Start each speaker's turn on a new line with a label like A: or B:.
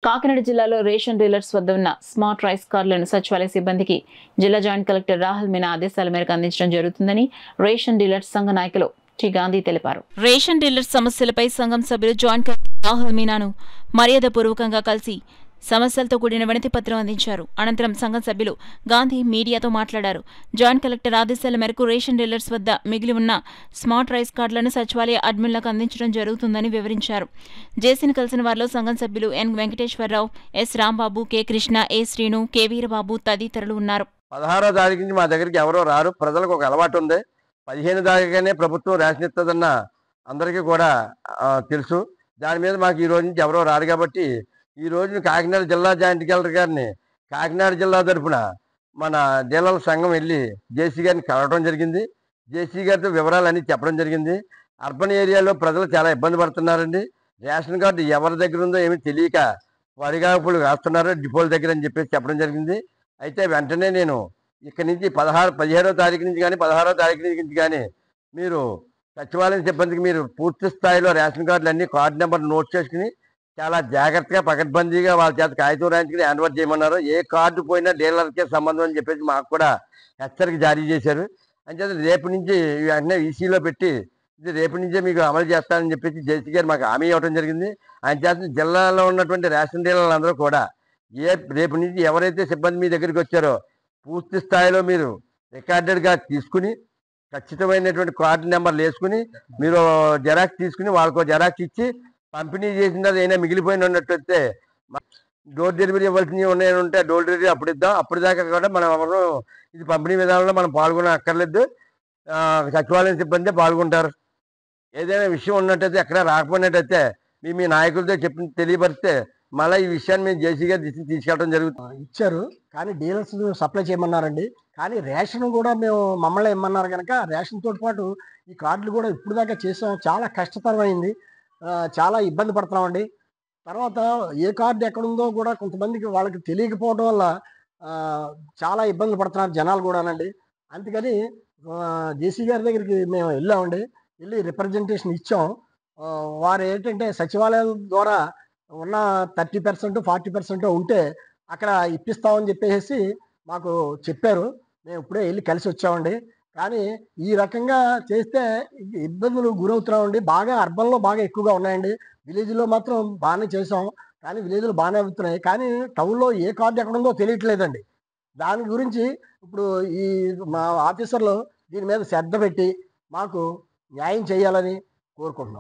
A: కాకినాడ జిల్లాలో ration dealers వద్ద ఉన్న స్మార్ట్ రైస్ కార్డులను సచివాలయ సిబ్బందికి జిల్లా జాయింట్ కలెక్టర్ రాహుల్ మీనా ఆదేశాల మేరకు అందించడం జరుగుతుందని రేషన్ డీలర్స్ సంఘ నాయకులు టి గాంధీ తెలిపారు. రేషన్ డీలర్స్ సమస్యలపై సంఘం సభ్యులు జాయింట్ కలెక్టర్ రాహుల్ మీనాను మర్యాదపూర్వకంగా కలిసి సమస్యలతో కూడిన వినతి పత్రం అందించారు. అనంతరం సంఘం సభ్యులు గాంధీ మీడియాతో మాట్లాడారు. జాయింట్ కలెక్టర్ ఆదేశాల మేరకు రేషన్ డీలర్స్ వద్ద మిగిలి ఉన్న స్మార్ట్ రైస్ కార్డులను సచివాలయ అడ్మిన్లకు అందించడం జరుగుతుందని వివరించారు. జేసీని కలిసిన వారిలో సంఘం సభ్యులు ఎన్ వెంకటేశ్వరరావు, ఎస్ రాంబాబు, కె కృష్ణ, ఏ శ్రీను, కె వీరబాబు తదితరులు ఉన్నారు.
B: 16వ తారీఖు నుంచి మా దగ్గరికి ఎవరో రారు. ప్రజలకు ఒక అలవాటు ఉంది. 15 తారీఖునే ప్రభుత్వం రేషన్ ఇస్తుందన్న అందరికీ కూడా తెలుసు. దాని మీద మాకు ఈ రోజు నుంచి ఎవరో రారు కాబట్టి ఈ రోజు కాకినాడ జిల్లా జాయింట్ కలెక్టర్ గారిని కాకినాడ జిల్లా తరఫున మన డీలర్ల సంఘం వెళ్ళి జేసీ గారిని కలవడం జరిగింది. జేసీ గారితో వివరాలన్నీ చెప్పడం జరిగింది. అర్బన్ ఏరియాలో ప్రజలు చాలా ఇబ్బంది పడుతున్నారండి. రేషన్ కార్డు ఎవరి దగ్గర ఉందో ఏమీ తెలియక వడిగాపులు వేస్తున్నారు డిపోల దగ్గర అని చెప్పేసి చెప్పడం జరిగింది. అయితే వెంటనే నేను ఇక్కడి నుంచి 17వ తారీఖు నుంచి కానీ 16వ తారీఖు నుంచి కానీ మీరు సచివాలయం సిబ్బందికి మీరు పూర్తి స్థాయిలో రేషన్ కార్డులు అన్ని కార్డు నెంబర్ నోట్ చేసుకుని చాలా జాగ్రత్తగా పకడ్బందీగా వాళ్ళ చేత కాగితం రాయించుకుని హ్యాండ్ ఓవర్ చేయమన్నారు. ఏ కార్డు పోయినా డీలర్కే సంబంధం అని చెప్పేసి మాకు కూడా హెచ్చరిక జారీ చేశారు. అంచేత రేపు నుంచి వెంటనే ఈసీలో పెట్టి ఇది రేపు నుంచే మీకు అమలు చేస్తానని చెప్పేసి జేసీ గారు మాకు హామీ ఇవ్వడం జరిగింది. ఆయన చేత జిల్లాలో ఉన్నటువంటి రేషన్ డీలర్లందరూ కూడా రేపు నుంచి ఎవరైతే సిబ్బంది మీ దగ్గరికి వచ్చారో పూర్తి స్థాయిలో మీరు రికార్డెడ్గా తీసుకుని ఖచ్చితమైనటువంటి కార్డు నెంబర్లు వేసుకుని మీరు జెరాక్స్ తీసుకుని వాళ్ళకు జెరాక్స్ ఇచ్చి పంపిణీ చేసిన తర్వాత అయినా మిగిలిపోయిన ఉన్నట్టయితే డోర్ డెలివరీ ఇవ్వాల్సినవి ఉన్నాయని ఉంటే డోర్ డెలివరీ అప్పుడు ఇద్దాం. అప్పుడు దాకా కూడా మనం ఎవరు ఇది పంపిణీ విధానంలో మనం పాల్గొన అక్కర్లేదు. సచివాలయం సిబ్బంది పాల్గొంటారు. ఏదైనా విషయం ఉన్నట్టయితే ఎక్కడ రాకపోయినట్టయితే మీ నాయకులతో తెలియపరిస్తే మళ్ళీ ఈ విషయాన్ని మేము జేసీ గారు తీసుకెళ్ళడం జరుగుతుంది.
C: ఇచ్చారు కానీ డీలర్స్ సప్లై చేయమన్నారండి. కానీ రేషన్ కూడా మమ్మల్ని ఇమ్మన్నారు కనుక రేషన్తో పాటు ఈ కార్డులు కూడా ఇప్పుడు దాకా చేసాం. చాలా కష్టతరమైంది. చాలా ఇబ్బంది పడుతున్నామండి. తర్వాత ఏ కార్డు ఎక్కడుందో కూడా కొంతమందికి వాళ్ళకి తెలియకపోవడం వల్ల చాలా ఇబ్బందులు పడుతున్నారు జనాలు కూడానండి. అందుకని జేసీ గారి దగ్గరికి మేము వెళ్ళామండి. వెళ్ళి రిప్రజెంటేషన్ ఇచ్చాం. వారు ఏంటంటే సచివాలయం ద్వారా ఉన్న 30% 40% ఉంటే అక్కడ ఇప్పిస్తామని చెప్పేసి మాకు చెప్పారు. మేము ఇప్పుడే వెళ్ళి కలిసి వచ్చామండి. కానీ ఈ రకంగా చేస్తే ఇబ్బందులు గురవుతున్నామండి. బాగా అర్బన్లో బాగా ఎక్కువగా ఉన్నాయండి. విలేజ్లో మాత్రం బాగానే చేసాం. కానీ విలేజ్లో బాగానే అవుతున్నాయి. కానీ టౌన్లో ఏ కార్డు ఎక్కడ ఉందో తెలియట్లేదండి. దాని గురించి ఇప్పుడు మా ఆఫీసర్లు దీని మీద శ్రద్ధ పెట్టి మాకు న్యాయం చేయాలని కోరుకుంటున్నాం.